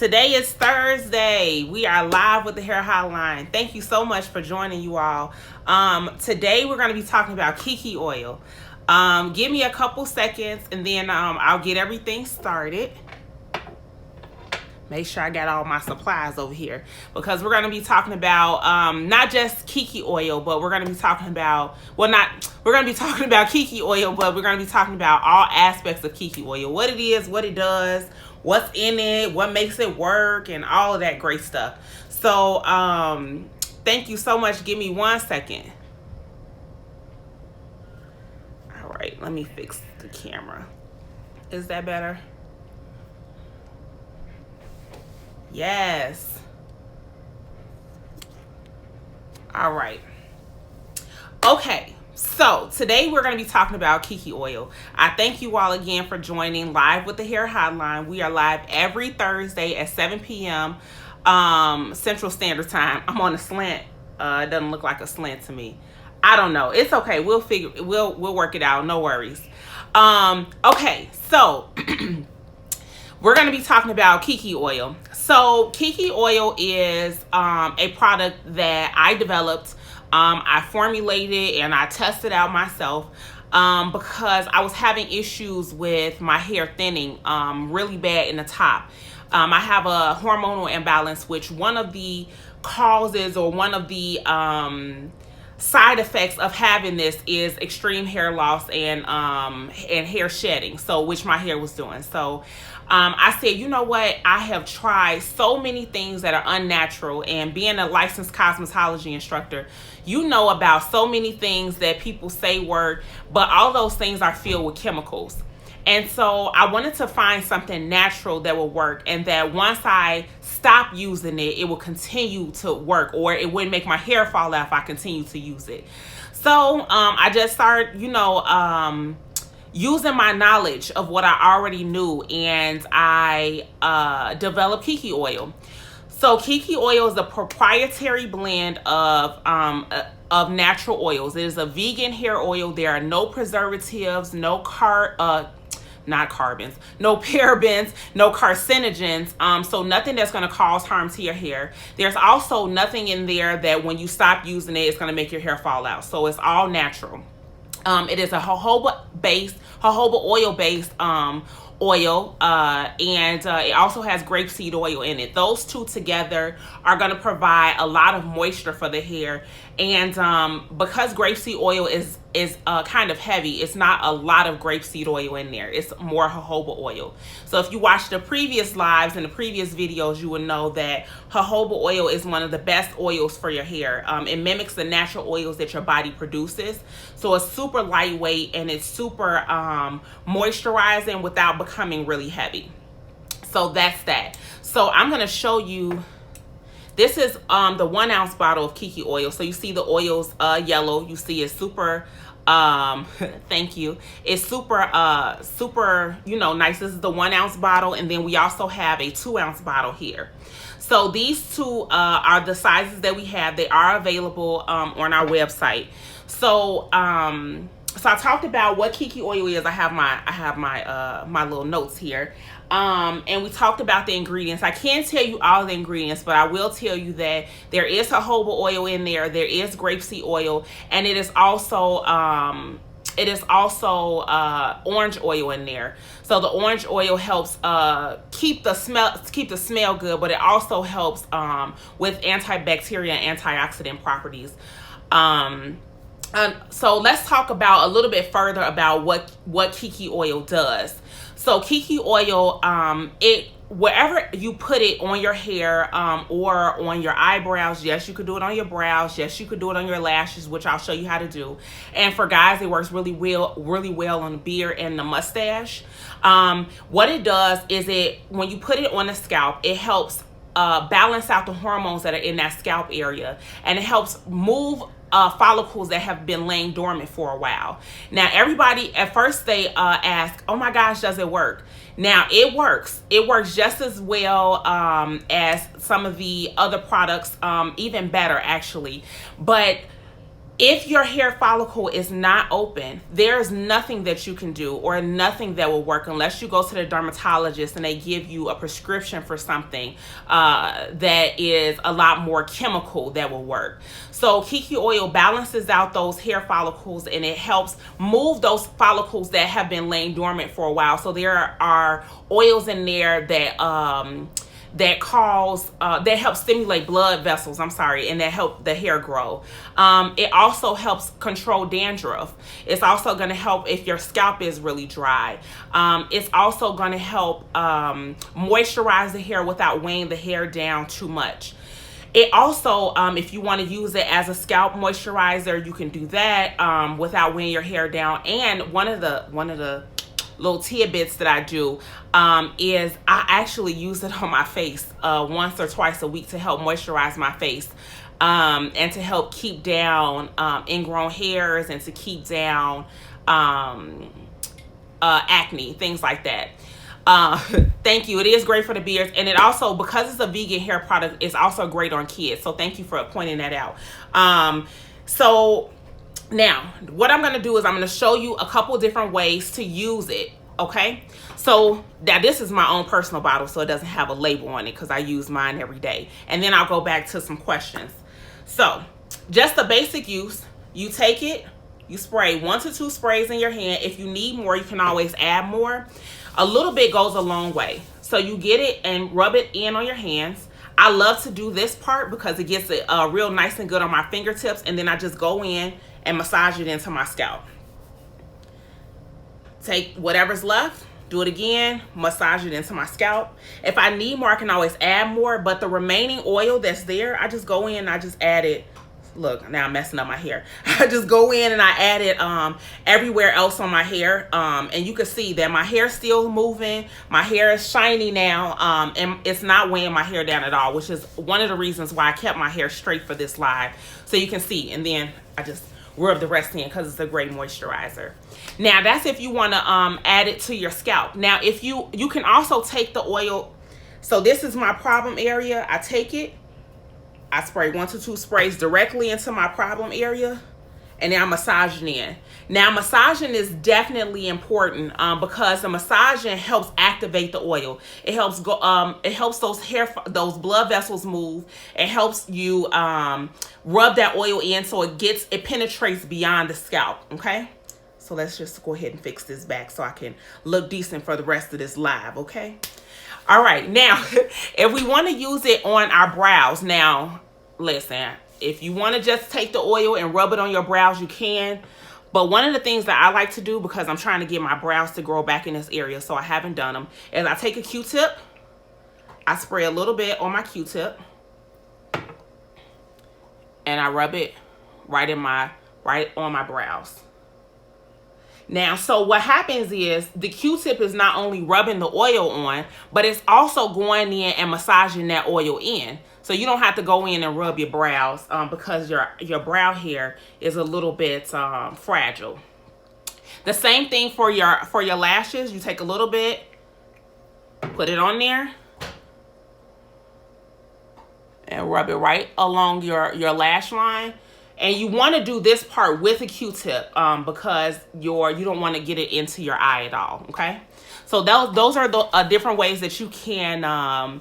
Today is Thursday. We are live with the Hair Hotline. Thank you so much for joining you all. Today we're going to be talking about Kiki oil. Give me a couple seconds and then I'll get everything started. Make sure I got all my supplies over here because we're going to be talking about not just Kiki oil, but we're going to be talking about, we're going to be talking about Kiki oil, but we're going to be talking about all aspects of Kiki oil, what it is, what it does, what's in it, what makes it work, and all of that great stuff. So thank you so much. Give me 1 second. All right, let me fix the camera. Is that better? Yes. All right. Okay. So today we're going to be talking about Kiki oil. I thank you all again for joining live with the Hair Hotline. We are live every Thursday at 7 p.m. Central Standard Time. I'm on a slant. It doesn't look like a slant to me. I don't know. It's okay. We'll work it out. No worries. Okay. So we're going to be talking about Kiki oil. So Kiki oil is a product that I developed. I formulated and I tested out myself because I was having issues with my hair thinning really bad in the top. I have a hormonal imbalance, which one of the causes or one of the side effects of having this is extreme hair loss and hair shedding, so which my hair was doing. So I said, you know what, I have tried so many things that are unnatural, and being a licensed cosmetology instructor, you know about so many things that people say work, but all those things are filled with chemicals. And so I wanted to find something natural that will work, and that once I stop using it, it will continue to work, or it wouldn't make my hair fall out if I continue to use it. So I just started, using my knowledge of what I already knew, and I developed Kiki oil. So Kiki oil is a proprietary blend of natural oils. It is a vegan hair oil. There are no preservatives, no no parabens, no carcinogens, so nothing that's going to cause harm to your hair. There's also nothing in there that when you stop using it, it's going to make your hair fall out. So it's all natural. It is a jojoba oil based oil, and it also has grapeseed oil in it. Those two together are going to provide a lot of moisture for the hair, and because grapeseed oil is kind of heavy, it's not a lot of grapeseed oil in there. It's more jojoba oil. So if you watch the previous lives and the previous videos, you will know that jojoba oil is one of the best oils for your hair. It mimics the natural oils that your body produces. So it's super lightweight and it's super moisturizing without becoming really heavy. So that's that. So I'm going to show you. This is the 1 ounce bottle of Kiki oil. So you see the oil's yellow. You see it's super, thank you. It's super, nice. This is the 1 ounce bottle. And then we also have a 2 ounce bottle here. So these two are the sizes that we have. They are available on our website. So, so I talked about what Kiki oil is. I have my little notes here. And we talked about the ingredients. I can't tell you all the ingredients, but I will tell you that there is jojoba oil in there. There is grapeseed oil, and it is also orange oil in there. So the orange oil helps keep the smell good, but it also helps with antibacterial and antioxidant properties. So let's talk about a little bit further about what Kiki oil does. So Kiki oil, wherever you put it on your hair or on your eyebrows, yes, you could do it on your brows. Yes, you could do it on your lashes, which I'll show you how to do. And for guys, it works really well on the beard and the mustache. What it does is when you put it on the scalp, it helps balance out the hormones that are in that scalp area, and it helps move follicles that have been laying dormant for a while. Now, everybody at first they ask, "Oh my gosh, does it work?" Now, it works. It works just as well as some of the other products, even better actually. But If your hair follicle is not open, there's nothing that you can do or nothing that will work unless you go to the dermatologist and they give you a prescription for something that is a lot more chemical that will work. So Kiki oil balances out those hair follicles and it helps move those follicles that have been laying dormant for a while. So there are oils in there that help stimulate blood vessels, and that help the hair grow. It also helps control dandruff. It's also going to help if your scalp is really dry. It's also going to help moisturize the hair without weighing the hair down too much. It also, if you want to use it as a scalp moisturizer, you can do that without weighing your hair down. And one of the little tidbits that I do is I actually use it on my face once or twice a week to help moisturize my face and to help keep down ingrown hairs and to keep down acne, things like that. Thank you. It is great for the beards, and it also, because it's a vegan hair product, it's also great on kids. So thank you for pointing that out. So now, what I'm going to do is I'm going to show you a couple different ways to use it, okay? So now this is my own personal bottle, so it doesn't have a label on it because I use mine every day. And then I'll go back to some questions. So just the basic use, you take it, you spray 1 to 2 sprays in your hand. If you need more, you can always add more. A little bit goes a long way. So you get it and rub it in on your hands. I love to do this part because it gets it real nice and good on my fingertips, and then I just go in and massage it into my scalp. Take whatever's left, do it again, massage it into my scalp. If I need more, I can always add more, but the remaining oil that's there, I just go in and I just add it. Look, now I'm messing up my hair. I just go in and I add it everywhere else on my hair. And you can see that my hair's still moving. My hair is shiny now. And it's not weighing my hair down at all, which is one of the reasons why I kept my hair straight for this live. So you can see. And then I just rub the rest in because it's a great moisturizer. Now, that's if you want to add it to your scalp. Now, if you can also take the oil. So this is my problem area. I take it. I spray 1 to 2 sprays directly into my problem area, and then I'm massaging in. Now, massaging is definitely important because the massaging helps activate the oil. It helps those blood vessels move. It helps you rub that oil in so it penetrates beyond the scalp. Okay, so let's just go ahead and fix this back so I can look decent for the rest of this live. Okay. All right, now, if we want to use it on our brows, now, listen, if you want to just take the oil and rub it on your brows, you can. But one of the things that I like to do, because I'm trying to get my brows to grow back in this area, so I haven't done them, is I take a Q-tip, I spray a little bit on my Q-tip, and I rub it right on my brows. Now, so what happens is the Q-tip is not only rubbing the oil on, but it's also going in and massaging that oil in. So you don't have to go in and rub your brows because your brow hair is a little bit fragile. The same thing for your lashes. You take a little bit, put it on there, and rub it right along your lash line. And you want to do this part with a Q-tip because you don't want to get it into your eye at all, okay? So those are the different ways that you can add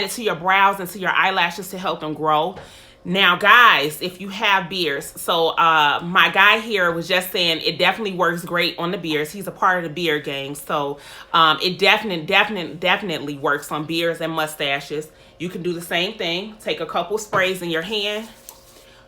it to your brows and to your eyelashes to help them grow. Now, guys, if you have beards, so my guy here was just saying it definitely works great on the beards. He's a part of the beard gang, so it definitely works on beards and mustaches. You can do the same thing. Take a couple sprays in your hand.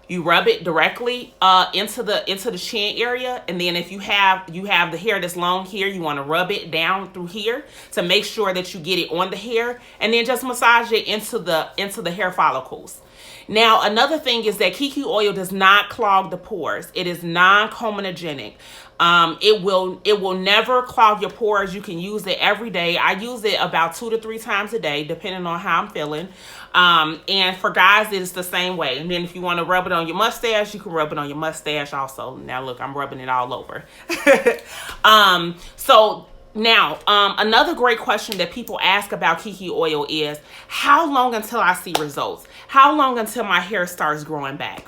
You rub it directly into the chin area, and then if you have the hair that's long here, you want to rub it down through here to make sure that you get it on the hair, and then just massage it into the hair follicles. Now, another thing is that Kiki oil does not clog the pores. It is non-comedogenic. It will never clog your pores. You can use it every day. I use it about 2 to 3 times a day, depending on how I'm feeling. And for guys, it's the same way. And then if you want to rub it on your mustache, you can rub it on your mustache also. Now, look, I'm rubbing it all over. So now, another great question that people ask about Kiki oil is, how long until I see results? How long until my hair starts growing back?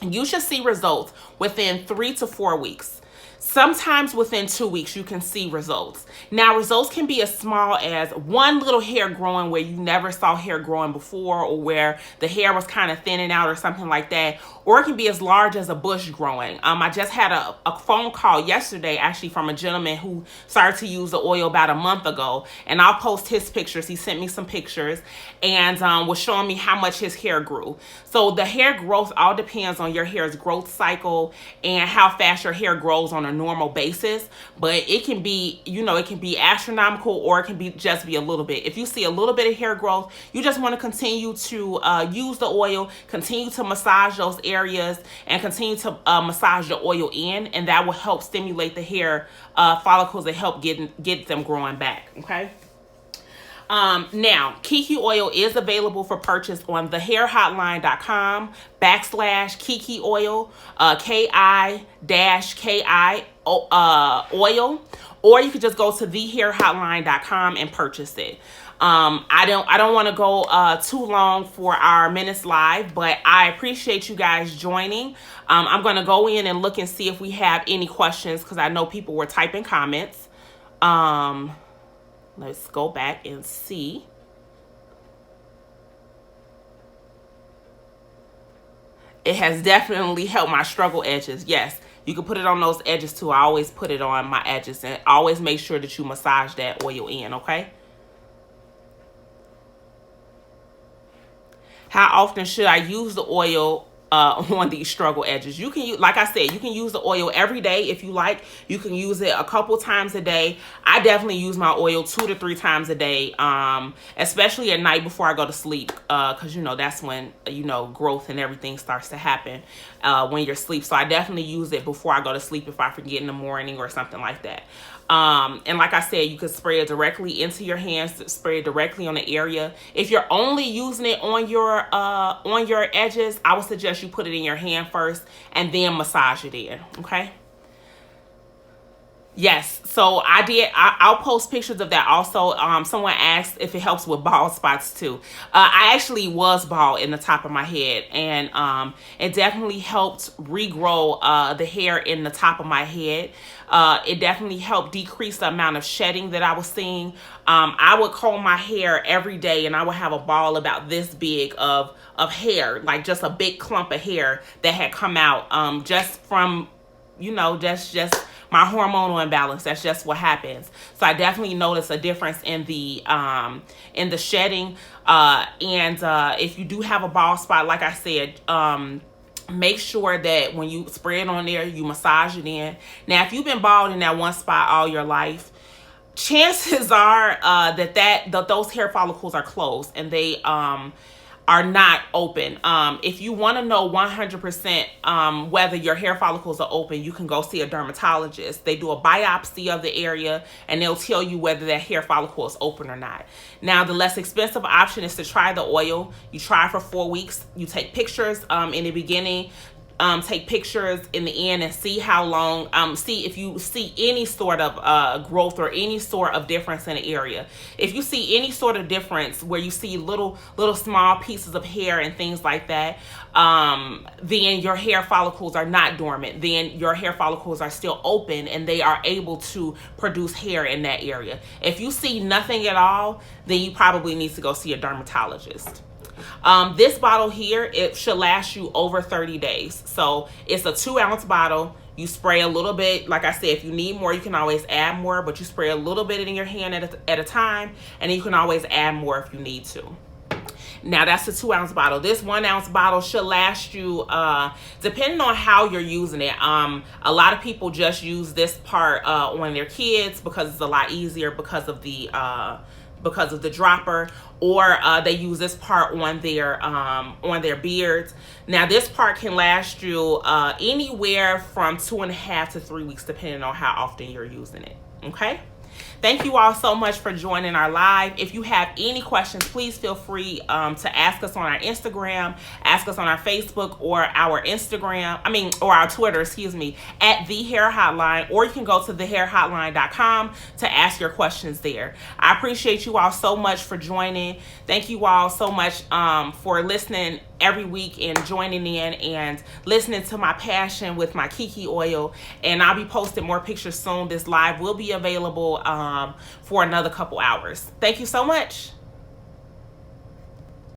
you should see results within 3 to 4 weeks. Sometimes within 2 weeks, you can see results. Now, results can be as small as one little hair growing where you never saw hair growing before, or where the hair was kind of thinning out or something like that. Or it can be as large as a bush growing. I just had a phone call yesterday, actually, from a gentleman who started to use the oil about a month ago. And I'll post his pictures. He sent me some pictures and was showing me how much his hair grew. So the hair growth all depends on your hair's growth cycle and how fast your hair grows on a normal basis. But it can be, it can be astronomical, or it can be just be a little bit. If you see a little bit of hair growth, you just want to continue to use the oil, continue to massage those areas, and continue to massage the oil in, and that will help stimulate the hair follicles and help get them growing back. Okay. Now, Kiki oil is available for purchase on thehairhotline.com/Kiki oil, KI-KI oil, or you could just go to thehairhotline.com and purchase it. I don't want to go too long for our minutes live, but I appreciate you guys joining. I'm going to go in and look and see if we have any questions, because I know people were typing comments. Let's go back and see. It has definitely helped my struggle edges. Yes, you can put it on those edges too. I always put it on my edges, and always make sure that you massage that oil in, okay? How often should I use the oil on these struggle edges? You can use, like I said, you can use the oil every day if you like. You can use it a couple times a day. I definitely use my oil 2 to 3 times a day, especially at night before I go to sleep, because that's when growth and everything starts to happen when you're asleep. So I definitely use it before I go to sleep if I forget in the morning or something like that. And like I said, you could spray it directly into your hands, spray it directly on the area. If you're only using it on your edges, I would suggest you put it in your hand first and then massage it in, okay? Yes, so I'll post pictures of that also. Someone asked if it helps with bald spots too. I actually was bald in the top of my head, and it definitely helped regrow the hair in the top of my head. It definitely helped decrease the amount of shedding that I was seeing. I would comb my hair every day, and I would have a ball about this big of hair, like just a big clump of hair that had come out just from, just my hormonal imbalance. That's just what happens. So I definitely noticed a difference in the shedding. If you do have a bald spot, like I said, make sure that when you spray it on there, you massage it in. Now, if you've been bald in that one spot all your life, chances are that those hair follicles are closed and they are not open. If you want to know 100% whether your hair follicles are open, you can go see a dermatologist. They do a biopsy of the area, and they'll tell you whether that hair follicle is open or not. Now, the less expensive option is to try the oil. You try for 4 weeks. You take pictures in the beginning. Take pictures in the end and see how long, see if you see any sort of growth or any sort of difference in the area. If you see any sort of difference where you see little small pieces of hair and things like that, then your hair follicles are not dormant. Then your hair follicles are still open and they are able to produce hair in that area. If you see nothing at all, then you probably need to go see a dermatologist. This bottle here, it should last you over 30 days. So it's a 2-ounce bottle. You spray a little bit. Like I said, if you need more, you can always add more, but you spray a little bit in your hand at a time, and then you can always add more if you need to. Now, that's a 2-ounce bottle. This 1-ounce bottle should last you, depending on how you're using it. A lot of people just use this part on their kids because it's a lot easier because of the dropper, or they use this part on their beards. Now, this part can last you anywhere from 2.5 to 3 weeks, depending on how often you're using it. Okay. Thank you all so much for joining our live. If you have any questions, please feel free to ask us on our Instagram, ask us on our Facebook, or our or our Twitter, at The Hair Hotline, or you can go to thehairhotline.com to ask your questions there. I appreciate you all so much for joining. Thank you all so much for listening every week and joining in and listening to my passion with my Kiki oil. And I'll be posting more pictures soon. This live will be available for another couple hours. Thank you so much.